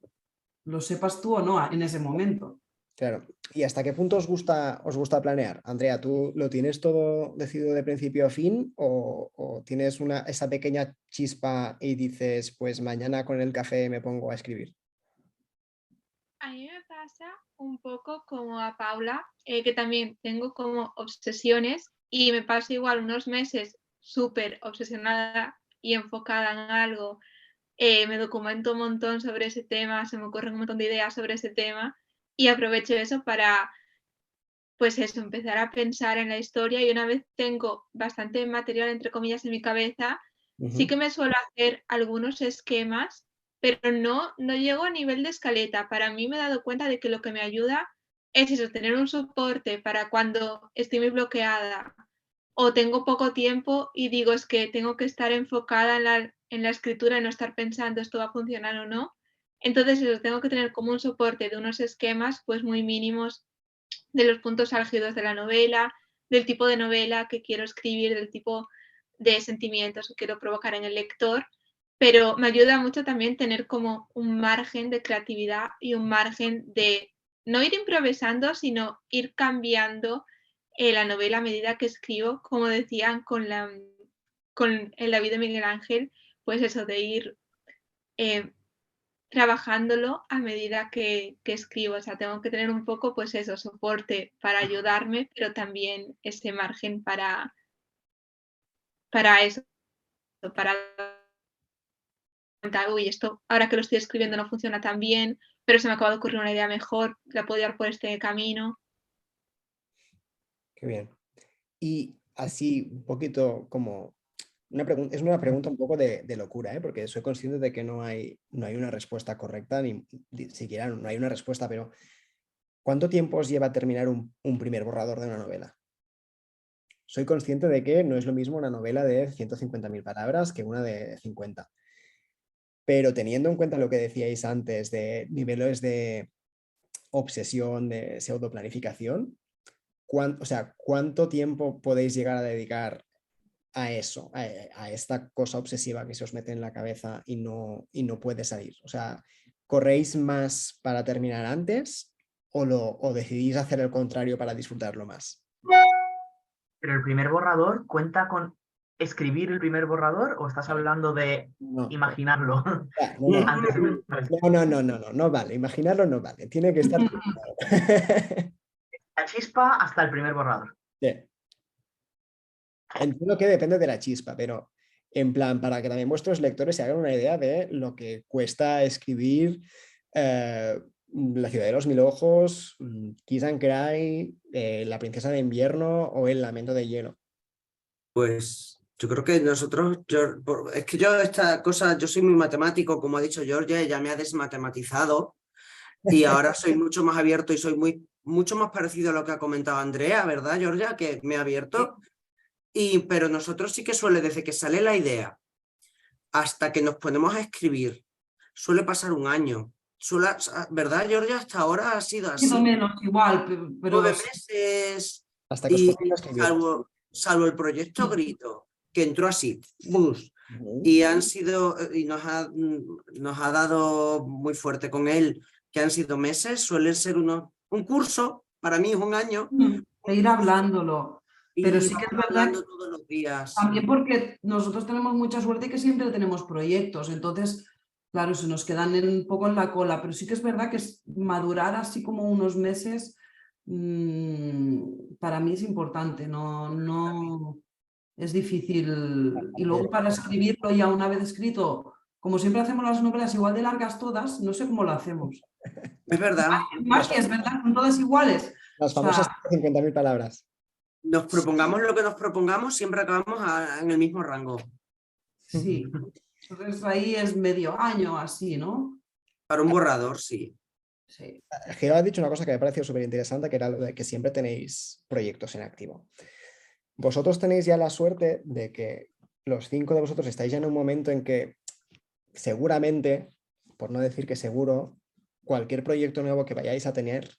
Lo sepas tú o no en ese momento. Claro. ¿Y hasta qué punto os gusta planear? Andrea, ¿tú lo tienes todo decidido de principio a fin o tienes esa pequeña chispa y dices, pues mañana con el café me pongo a escribir? A mí me pasa un poco como a Paula, que también tengo como obsesiones y me paso igual unos meses súper obsesionada y enfocada en algo. Me documento un montón sobre ese tema, se me ocurren un montón de ideas sobre ese tema y aprovecho eso para, pues eso, empezar a pensar en la historia y una vez tengo bastante material, entre comillas, en mi cabeza, sí que me suelo hacer algunos esquemas, pero no llego a nivel de escaleta. Para mí me he dado cuenta de que lo que me ayuda es eso, tener un soporte para cuando estoy muy bloqueada o tengo poco tiempo y digo es que tengo que estar enfocada en la escritura y no estar pensando esto va a funcionar o no. Entonces eso, tengo que tener como un soporte de unos esquemas pues muy mínimos de los puntos álgidos de la novela, del tipo de novela que quiero escribir, del tipo de sentimientos que quiero provocar en el lector, pero me ayuda mucho también tener como un margen de creatividad y un margen de no ir improvisando, sino ir cambiando la novela a medida que escribo, como decían con el David de Miguel Ángel, pues eso de ir trabajándolo a medida que escribo. O sea, tengo que tener un poco, pues eso, soporte para ayudarme, pero también ese margen para eso, para uy, esto ahora que lo estoy escribiendo no funciona tan bien, pero se me acaba de ocurrir una idea mejor, la puedo llevar por este camino. Qué bien. Y así un poquito como es una pregunta un poco de locura, ¿eh? Porque soy consciente de que no hay una respuesta correcta, ni siquiera no hay una respuesta, pero ¿cuánto tiempo os lleva terminar un primer borrador de una novela? Soy consciente de que no es lo mismo una novela de 150.000 palabras que una de 50. Pero teniendo en cuenta lo que decíais antes de niveles de obsesión, de pseudoplanificación, ¿cuánto tiempo podéis llegar a dedicar a eso, a esta cosa obsesiva que se os mete en la cabeza y no puede salir? O sea, ¿corréis más para terminar antes o decidís hacer el contrario para disfrutarlo más? Pero el primer borrador cuenta con escribir el primer borrador o estás hablando de No. imaginarlo. No vale, imaginarlo no vale, tiene que estar... La chispa hasta el primer borrador. Sí. Entiendo que depende de la chispa, pero en plan, para que también vuestros lectores se hagan una idea de lo que cuesta escribir La ciudad de los mil ojos, Kiss and Cry, La princesa de invierno o El lamento de hielo. Pues yo creo que nosotros, es que yo esta cosa, yo soy muy matemático, como ha dicho Georgia, ella me ha desmatematizado y ahora soy mucho más abierto y soy mucho más parecido a lo que ha comentado Andrea, ¿verdad, Georgia? Que me ha abierto. Pero nosotros sí que desde que sale la idea hasta que nos ponemos a escribir, suele pasar un año. ¿Verdad, Georgia? Hasta ahora ha sido así. Más o menos igual, pero 9 meses. Hasta que os ponéis a escribir. Salvo el proyecto Grito, que entró así. Y nos ha dado muy fuerte con él, que han sido meses, suelen ser un curso, para mí es un año. De ir hablándolo. Pero sí que es verdad todos los días. También porque nosotros tenemos mucha suerte que siempre tenemos proyectos, entonces, claro, se nos quedan un poco en la cola, pero sí que es verdad que madurar así como unos meses para mí es importante, no es difícil. Y luego para escribirlo ya una vez escrito, como siempre hacemos las novelas igual de largas todas, no sé cómo lo hacemos. Es verdad. Más que es verdad, son todas iguales. Las famosas 50.000 palabras. Nos propongamos lo que nos propongamos, siempre acabamos en el mismo rango. Sí, entonces ahí es medio año así, ¿no? Para un borrador, sí. Sí. Geo ha dicho una cosa que me ha parecido súper interesante, que era lo de que siempre tenéis proyectos en activo. Vosotros tenéis ya la suerte de que los 5 de vosotros estáis ya en un momento en que seguramente, por no decir que seguro, cualquier proyecto nuevo que vayáis a tener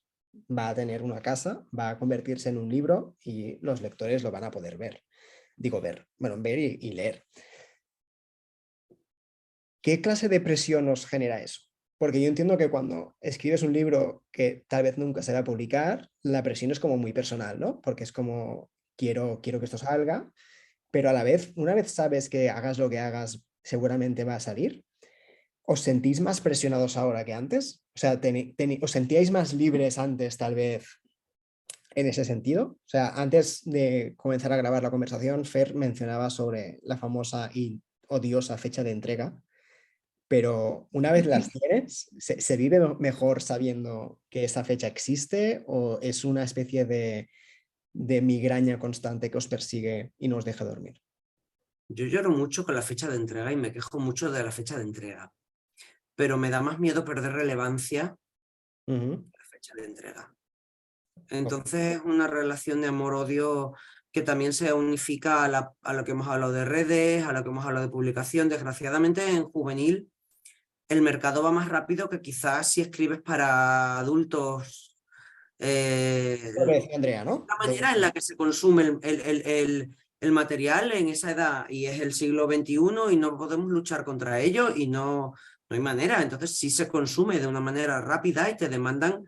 va a tener una casa, va a convertirse en un libro y los lectores lo van a poder ver. Digo ver y leer. ¿Qué clase de presión os genera eso? Porque yo entiendo que cuando escribes un libro que tal vez nunca se va a publicar, la presión es como muy personal, ¿no? Porque es como, quiero que esto salga, pero a la vez, una vez sabes que hagas lo que hagas, seguramente va a salir. ¿Os sentís más presionados ahora que antes? O sea, ¿os sentíais más libres antes, tal vez, en ese sentido? O sea, antes de comenzar a grabar la conversación, Fer mencionaba sobre la famosa y odiosa fecha de entrega, pero una vez las tienes, ¿se vive mejor sabiendo que esa fecha existe o es una especie de migraña constante que os persigue y no os deja dormir? Yo lloro mucho con la fecha de entrega y me quejo mucho de la fecha de entrega, pero me da más miedo perder relevancia la fecha de entrega. Entonces es una relación de amor-odio que también se unifica a lo que hemos hablado de redes, a lo que hemos hablado de publicación. Desgraciadamente en juvenil el mercado va más rápido que quizás si escribes para adultos. Lo que decía Andrea, ¿no? La manera en la que se consume el material en esa edad y es el siglo XXI y no podemos luchar contra ello y no hay manera. Entonces sí se consume de una manera rápida y te demandan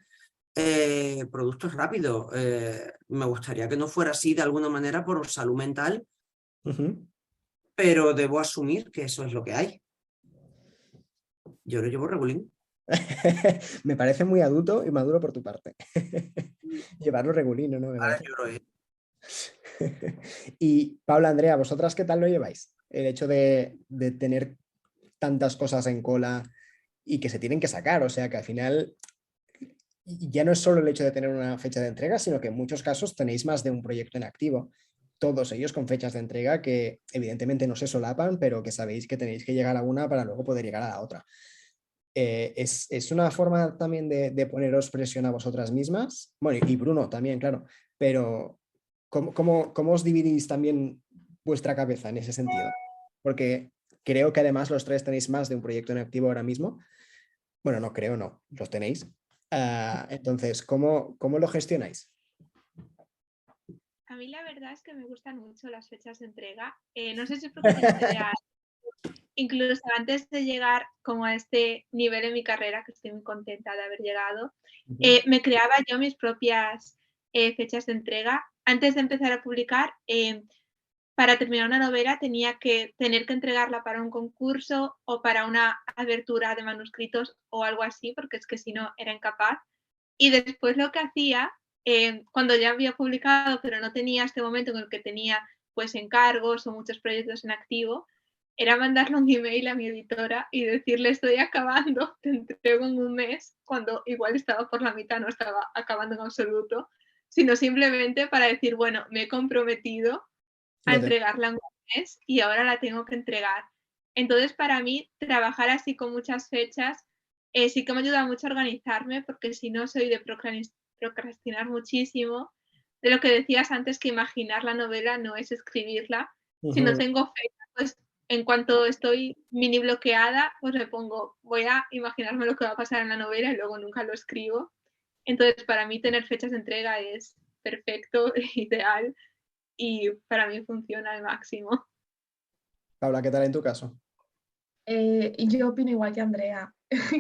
productos rápidos. Me gustaría que no fuera así de alguna manera por salud mental, pero debo asumir que eso es lo que hay. Yo lo llevo regulín. Me parece muy adulto y maduro por tu parte. Llevarlo regulino, ¿no? Ahora lloro, Y Paula, Andrea, ¿vosotras qué tal lo lleváis? El hecho de tener tantas cosas en cola y que se tienen que sacar, o sea que al final ya no es solo el hecho de tener una fecha de entrega, sino que en muchos casos tenéis más de un proyecto en activo. todos ellos con fechas de entrega que evidentemente no se solapan, pero que sabéis que tenéis que llegar a una para luego poder llegar a la otra. Es una forma también de poneros presión a vosotras mismas, bueno, y Bruno también, claro, pero ¿cómo os dividís también vuestra cabeza en ese sentido? Porque creo que además los tres tenéis más de un proyecto en activo ahora mismo. Bueno, no creo, no, los tenéis. Entonces, ¿cómo lo gestionáis? A mí la verdad es que me gustan mucho las fechas de entrega. No sé si es porque incluso antes de llegar como a este nivel en mi carrera, que estoy muy contenta de haber llegado, me creaba yo mis propias fechas de entrega. Antes de empezar a publicar, para terminar una novela tenía que tener que entregarla para un concurso o para una abertura de manuscritos o algo así, porque es que si no era incapaz. Y después lo que hacía, cuando ya había publicado, pero no tenía este momento en el que tenía pues encargos o muchos proyectos en activo, era mandarle un email a mi editora y decirle estoy acabando, te entrego en un mes, cuando igual estaba por la mitad, no estaba acabando en absoluto, sino simplemente para decir, bueno, me he comprometido a entregarla en un mes y ahora la tengo que entregar. Entonces, para mí, trabajar así con muchas fechas sí que me ayuda mucho a organizarme, porque si no soy de procrastinar muchísimo. De lo que decías antes, que imaginar la novela no es escribirla. Si no tengo fecha, pues en cuanto estoy mini bloqueada, pues me pongo, voy a imaginarme lo que va a pasar en la novela y luego nunca lo escribo. Entonces, para mí tener fechas de entrega es perfecto, ideal, y para mí funciona al máximo. Paula, ¿qué tal en tu caso? Yo opino igual que Andrea.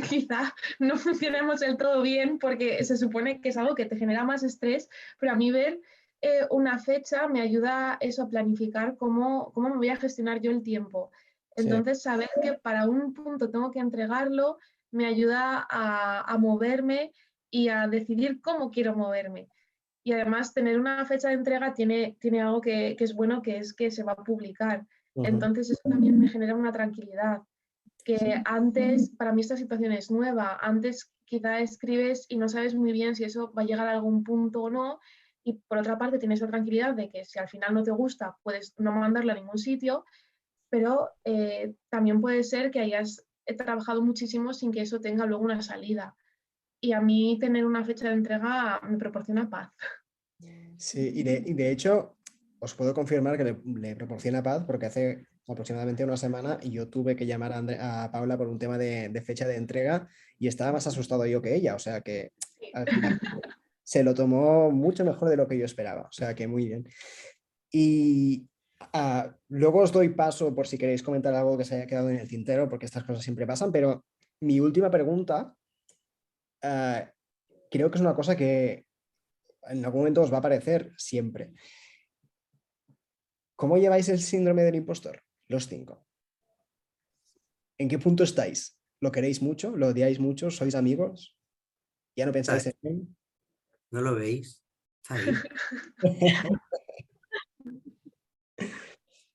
Quizá no funcionemos del todo bien porque se supone que es algo que te genera más estrés, pero a mí ver una fecha me ayuda eso a planificar cómo me voy a gestionar yo el tiempo. Entonces, saber que para un punto tengo que entregarlo me ayuda a moverme y a decidir cómo quiero moverme. Y además, tener una fecha de entrega tiene algo que es bueno, que es que se va a publicar. Entonces, eso también me genera una tranquilidad. Que antes, para mí esta situación es nueva, antes quizá escribes y no sabes muy bien si eso va a llegar a algún punto o no, y por otra parte tienes la tranquilidad de que si al final no te gusta, puedes no mandarlo a ningún sitio, pero también puede ser que hayas trabajado muchísimo sin que eso tenga luego una salida. Y a mí tener una fecha de entrega me proporciona paz. Sí, y de hecho, os puedo confirmar que le proporciona paz porque hace aproximadamente una semana y yo tuve que llamar a Paula por un tema de fecha de entrega y estaba más asustado yo que ella, o sea que al final se lo tomó mucho mejor de lo que yo esperaba, o sea que muy bien. Y luego os doy paso por si queréis comentar algo que se haya quedado en el tintero, porque estas cosas siempre pasan, pero mi última pregunta creo que es una cosa que en algún momento os va a aparecer siempre. ¿Cómo lleváis el síndrome del impostor? Los 5. ¿En qué punto estáis? ¿Lo queréis mucho? ¿Lo odiáis mucho? ¿Sois amigos? ¿Ya no pensáis en él? ¿No lo veis? Está ahí.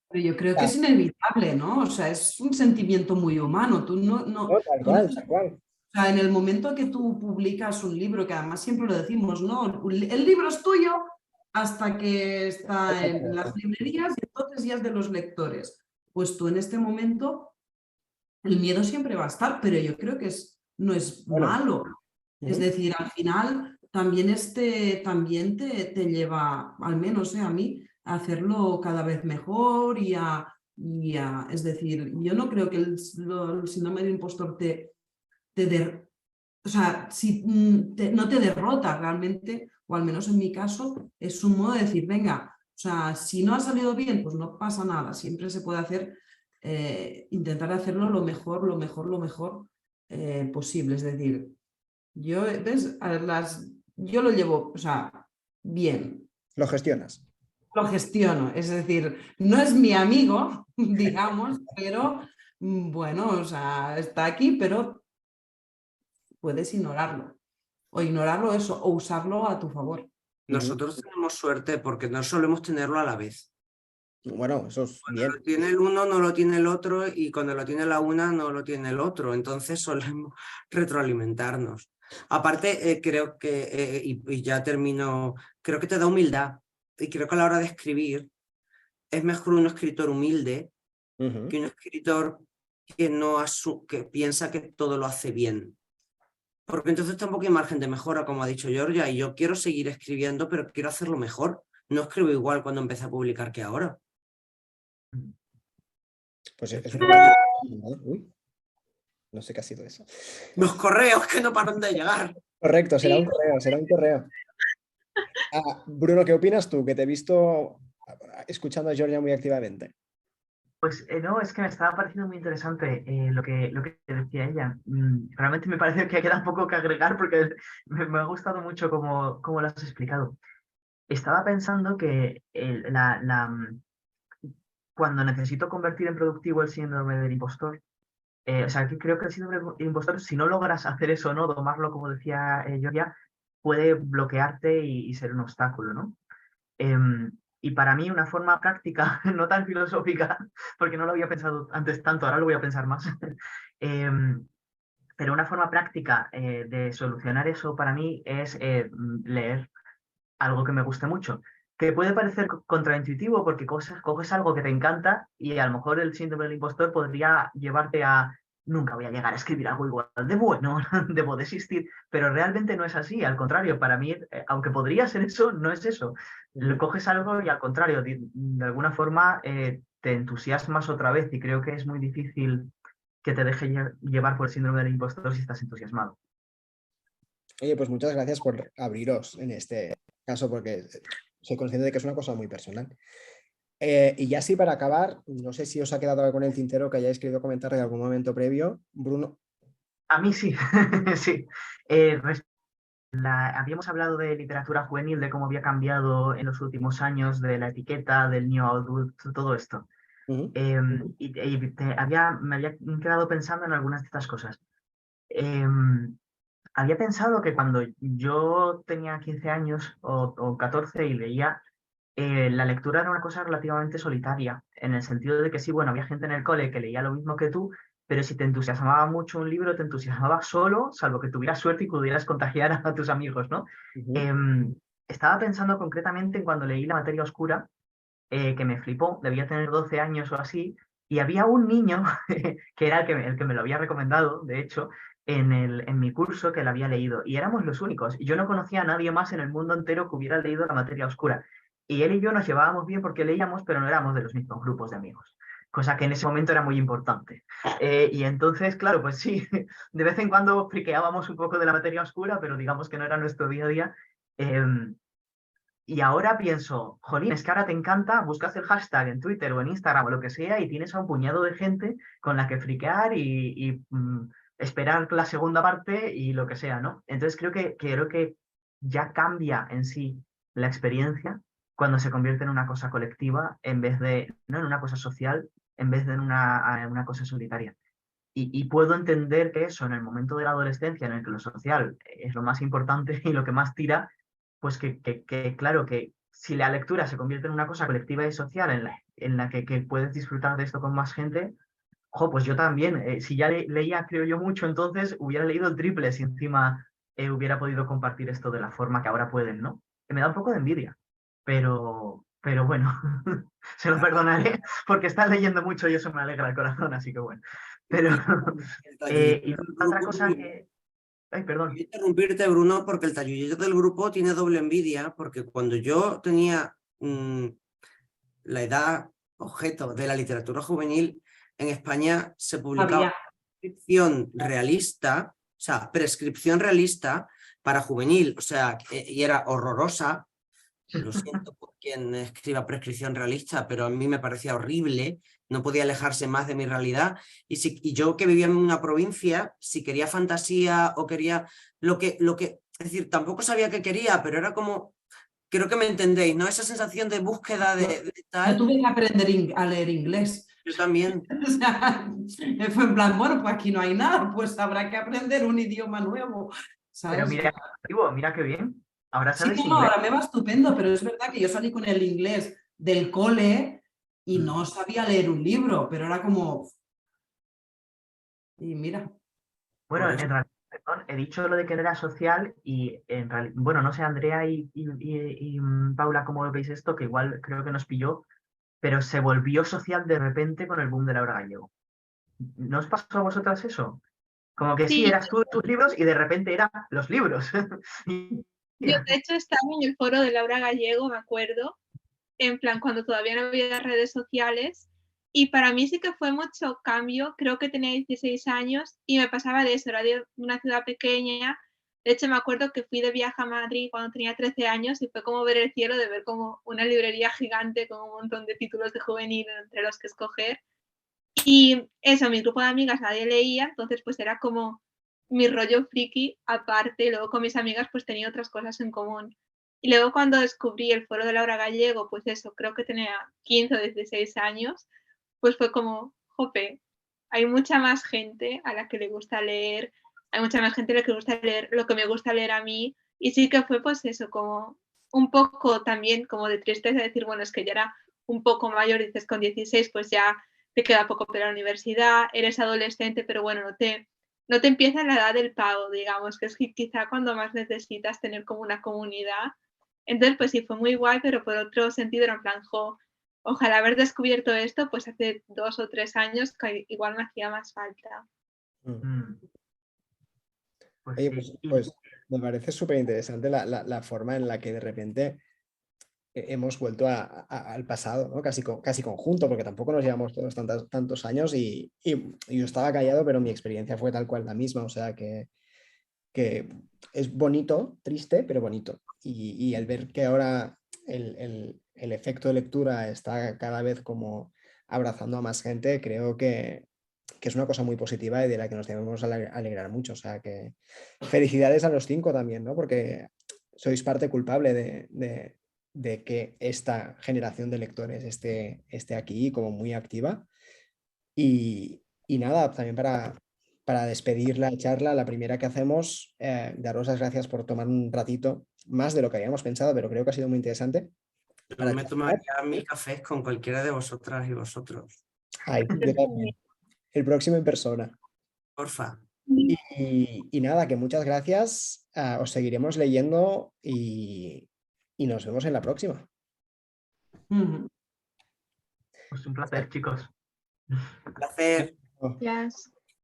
Pero yo creo que es inevitable, ¿no? O sea, es un sentimiento muy humano. Tú no, Tal cual, tal cual. O sea, en el momento que tú publicas un libro, que además siempre lo decimos, ¿no? El libro es tuyo hasta que está en las librerías y entonces ya es de los lectores. Pues tú en este momento, el miedo siempre va a estar, pero yo creo que no es malo. Es decir, al final también también te lleva, al menos a mí, a hacerlo cada vez mejor es decir, yo no creo que el síndrome del impostor o sea, si no te derrota realmente, o al menos en mi caso, es un modo de decir, venga, o sea, si no ha salido bien, pues no pasa nada, siempre se puede hacer, intentar hacerlo lo mejor posible. Es decir, yo, ¿ves? Yo lo llevo, o sea, bien. Lo gestionas. Lo gestiono, es decir, no es mi amigo, digamos, pero bueno, o sea, está aquí, pero puedes ignorarlo. O ignorarlo eso, o usarlo a tu favor. Nosotros tenemos suerte porque no solemos tenerlo a la vez. Bueno, eso es cuando bien. lo tiene el uno no lo tiene el otro y cuando lo tiene la una no lo tiene el otro. Entonces solemos retroalimentarnos. Aparte, creo que, y ya termino, creo que te da humildad y creo que a la hora de escribir es mejor un escritor humilde Ujú. que un escritor que, que piensa que todo lo hace bien. Porque entonces tampoco hay margen de mejora, como ha dicho Georgia, y yo quiero seguir escribiendo, pero quiero hacerlo mejor. No escribo igual cuando empecé a publicar que ahora. Pues es una... Uy, no sé qué ha sido eso. Los correos que no paran de llegar. Correcto, será un correo, será un correo. Bruno, ¿qué opinas tú? Que te he visto escuchando a Georgia muy activamente. Pues no, es que me estaba pareciendo muy interesante lo que decía ella. Realmente me parece que queda poco que agregar porque me ha gustado mucho cómo lo has explicado. Estaba pensando que cuando necesito convertir en productivo el síndrome del impostor, o sea, que creo que el síndrome del impostor, si no logras hacer eso, ¿no? Domarlo, como decía Georgia, puede bloquearte y ser un obstáculo, ¿no? Y para mí una forma práctica, no tan filosófica, porque no lo había pensado antes tanto, ahora lo voy a pensar más, pero una forma práctica de solucionar eso para mí es leer algo que me guste mucho, que puede parecer contraintuitivo porque coges algo que te encanta y a lo mejor el síndrome del impostor podría llevarte a nunca voy a llegar a escribir algo igual de bueno, debo desistir, pero realmente no es así, al contrario, para mí, aunque podría ser eso, no es eso. Coges algo y al contrario, de alguna forma te entusiasmas otra vez y creo que es muy difícil que te deje llevar por el síndrome del impostor si estás entusiasmado. Oye, pues muchas gracias por abriros en este caso, porque soy consciente de que es una cosa muy personal. Y ya sí, para acabar, no sé si os ha quedado algo en el tintero que hayáis querido comentar en algún momento previo. Bruno. A mí sí, sí. Habíamos hablado de literatura juvenil, de cómo había cambiado en los últimos años, de la etiqueta, del new adult, todo esto. Uh-huh. Me había quedado pensando en algunas de estas cosas. Había pensado que cuando yo tenía 15 años o 14 y leía, la lectura era una cosa relativamente solitaria, en el sentido de que sí, bueno, había gente en el cole que leía lo mismo que tú, pero si te entusiasmaba mucho un libro, te entusiasmaba solo, salvo que tuvieras suerte y pudieras contagiar a tus amigos, ¿no? Uh-huh. Estaba pensando concretamente en cuando leí La materia oscura, que me flipó, debía tener 12 años o así, y había un niño, que era el que me lo había recomendado, de hecho, en mi curso que lo había leído, y éramos los únicos. Yo no conocía a nadie más en el mundo entero que hubiera leído La materia oscura. Y él y yo nos llevábamos bien porque leíamos, pero no éramos de los mismos grupos de amigos, cosa que en ese momento era muy importante. Y entonces, claro, pues sí, de vez en cuando friqueábamos un poco de La materia oscura, pero digamos que no era nuestro día a día. Y ahora pienso, jolín, es que ahora te encanta, buscas el hashtag en Twitter o en Instagram o lo que sea y tienes a un puñado de gente con la que friquear y esperar la segunda parte y lo que sea, ¿no? Entonces creo que ya cambia en sí la experiencia cuando se convierte en una cosa colectiva en vez de, no en una cosa social, en vez de en una cosa solitaria. Y puedo entender que eso en el momento de la adolescencia en el que lo social es lo más importante y lo que más tira, pues claro, que si la lectura se convierte en una cosa colectiva y social en la que puedes disfrutar de esto con más gente, ojo, pues yo también, si ya leía, creo yo, mucho, entonces hubiera leído el triple si encima hubiera podido compartir esto de la forma que ahora pueden, ¿no? Que me da un poco de envidia, pero bueno, se lo perdonaré porque está leyendo mucho y eso me alegra el corazón, así que bueno. Pero, y otra cosa que... Ay, perdón. Voy a interrumpirte, Bruno, porque el talludillo del grupo tiene doble envidia, porque cuando yo tenía la edad objeto de la literatura juvenil, en España se publicaba prescripción realista, o sea, prescripción realista para juvenil, o sea, y era horrorosa. Lo siento por quien escriba prescripción realista, pero a mí me parecía horrible, no podía alejarse más de mi realidad. Y yo que vivía en una provincia, si quería fantasía o quería lo que, es decir, tampoco sabía qué quería, pero era como, creo que me entendéis, ¿no? Esa sensación de búsqueda de tal. Yo tuve que aprender a leer inglés. Yo también. O sea, fue en plan, bueno, pues aquí no hay nada, pues habrá que aprender un idioma nuevo, ¿sabes? Pero mira qué bien. Ahora sabes Sí, no, inglés. ahora me va estupendo, pero es verdad que yo salí con el inglés del cole y no sabía leer un libro, pero era como... Y mira. Bueno, en realidad, perdón, he dicho lo de que no era social y en realidad, bueno, no sé, Andrea y Paula, cómo veis esto, que igual creo que nos pilló, pero se volvió social de repente con el boom de Laura Gallego. ¿No os pasó a vosotras eso? Como que sí, Sí, eras tú de tus libros y de repente eran los libros. yo de hecho estaba en el foro de Laura Gallego, me acuerdo, en plan cuando todavía no había redes sociales, y para mí sí que fue mucho cambio. Creo que tenía 16 años y me pasaba de eso, era de una ciudad pequeña. De hecho, me acuerdo que fui de viaje a Madrid cuando tenía 13 años y fue como ver el cielo, de ver como una librería gigante con un montón de títulos de juvenil entre los que escoger. Y eso, mi grupo de amigas nadie leía, entonces pues era como mi rollo friki aparte, y luego con mis amigas pues tenía otras cosas en común. Y luego cuando descubrí el foro de Laura Gallego, pues eso, creo que tenía 15 o 16 años, pues fue como, jope, hay mucha más gente a la que le gusta leer, hay mucha más gente a la que le gusta leer lo que me gusta leer a mí, y sí que fue pues eso, como un poco también como de tristeza decir, bueno, es que ya era un poco mayor, dices con 16 pues ya te queda poco para la universidad, eres adolescente, pero bueno, no te empieza en la edad del pavo, digamos, que es quizá cuando más necesitas tener como una comunidad. Entonces, pues sí, fue muy guay, pero por otro sentido era en plan, ojalá haber descubierto esto pues hace 2 o 3 años, que igual me hacía más falta. Mm, Pues Oye, sí. pues me parece súper interesante la forma en la que de repente hemos vuelto al pasado, ¿no? Casi conjunto, porque tampoco nos llevamos todos tantos años y yo estaba callado, pero mi experiencia fue tal cual la misma, o sea que es bonito, triste, pero bonito. Y el ver que ahora el efecto de lectura está cada vez como abrazando a más gente, creo que es una cosa muy positiva y de la que nos debemos alegrar mucho. O sea que felicidades a los 5 también, ¿no? Porque sois parte culpable de que esta generación de lectores esté aquí como muy activa. Y nada, también para despedir la charla, la primera que hacemos, daros las gracias por tomar un ratito, más de lo que habíamos pensado, pero creo que ha sido muy interesante. Yo Para me charlar. tomaría mis cafés con cualquiera de vosotras y vosotros. Ay, yo también. El próximo en persona. Porfa. Y nada, que muchas gracias. Os seguiremos leyendo y nos vemos en la próxima. Ujú. Pues un placer, chicos. Placer. Oh. Gracias.